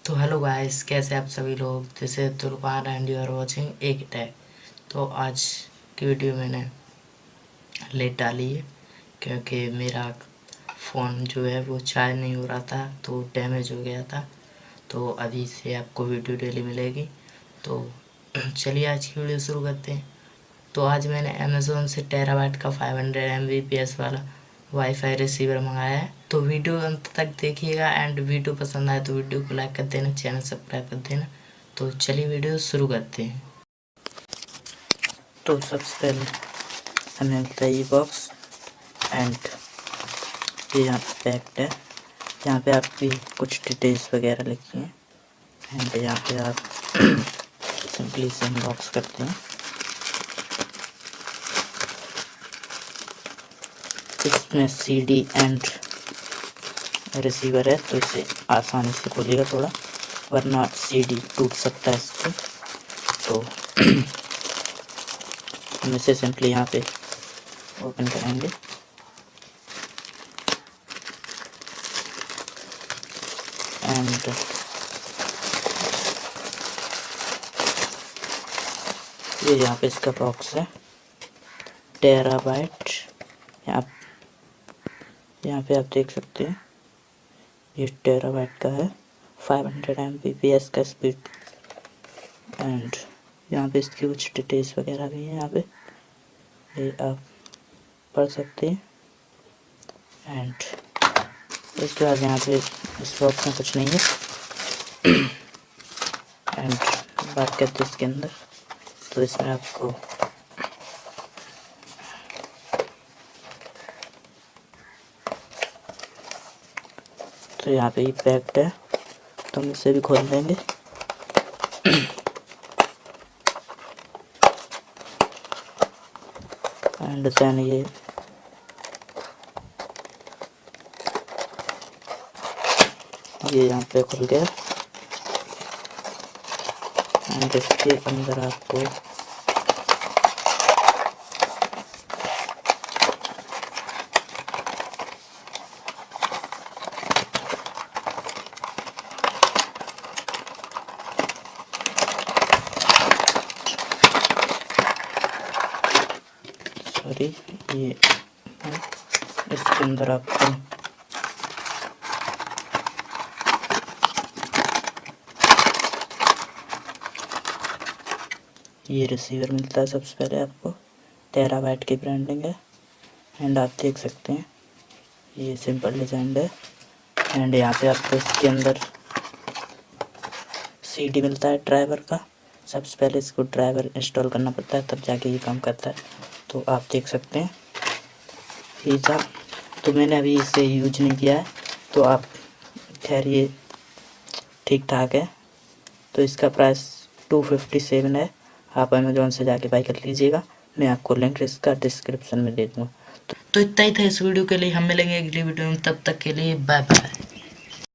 तो hello guys, कैसे आप सभी लोग। दिस इज तुलपान एंड यू आर वाचिंग एक टैग। तो आज की वीडियो मैंने लेट डाली है क्योंकि मेरा फ़ोन जो है वो चार्ज नहीं हो रहा था, तो डैमेज हो गया था। तो अभी से आपको वीडियो डेली मिलेगी। तो चलिए आज की वीडियो शुरू करते हैं। तो आज मैंने अमेज़ोन से टेराबाइट का 500 MBPS वाला वाईफाई रिसीवर मंगाया है। तो वीडियो अंत तक देखिएगा एंड वीडियो पसंद आए तो वीडियो को लाइक कर देना, चैनल सब्सक्राइब कर देना। तो चलिए वीडियो शुरू करते हैं। तो सबसे पहले हमें मिलता है ये बॉक्स एंड ये यहाँ पे पैक्ड है। यहाँ पे आपकी कुछ डिटेल्स वगैरह लिखी हैं एंड यहाँ पे आप सिंपली इसे अनबॉक्स करते हैं। इसमें CD एंड रिसीवर है, तो इसे आसानी से खोलिएगा थोड़ा, वरना CD टूट सकता है इससे। तो हम इसे सिंपली यहाँ पे ओपन करेंगे एंड ये यहाँ पे इसका बॉक्स है टेराबाइट। यहाँ पे आप देख सकते हैं ये टेराबाइट का है, 500 MBPS का स्पीड एंड यहाँ पे इसकी कुछ डिटेल्स वगैरह भी हैं। यहाँ पे ये आप पढ़ सकते हैं एंड इसके बाद यहाँ पे इस बॉक्स में कुछ नहीं है एंड बात करते हैं इसके अंदर। तो इसमें आपको तो यहाँ पे ये पैक्ड है, तो हम इसे भी खोल देंगे एंड देन ये यहाँ पे खुल गया एंड इसके अंदर आपको ये इसके अंदर आपको ये रिसीवर मिलता है। सबसे पहले आपको टेराबाइट की ब्रांडिंग है एंड आप देख सकते हैं ये सिंपल डिजाइन है एंड यहाँ पे आपको इसके अंदर CD मिलता है ड्राइवर का। सबसे पहले इसको ड्राइवर इंस्टॉल करना पड़ता है, तब जाके ये काम करता है। तो आप देख सकते हैं ये था। तो मैंने अभी इसे यूज नहीं किया है, तो आप खैर ये ठीक ठाक है। तो इसका प्राइस 257 है। आप अमेज़ोन से जाके बाई कर लीजिएगा, मैं आपको लिंक इसका डिस्क्रिप्शन में दे दूँगा। तो इतना ही था इस वीडियो के लिए। हम मिलेंगे अगली वीडियो में, तब तक के लिए बाय बाय।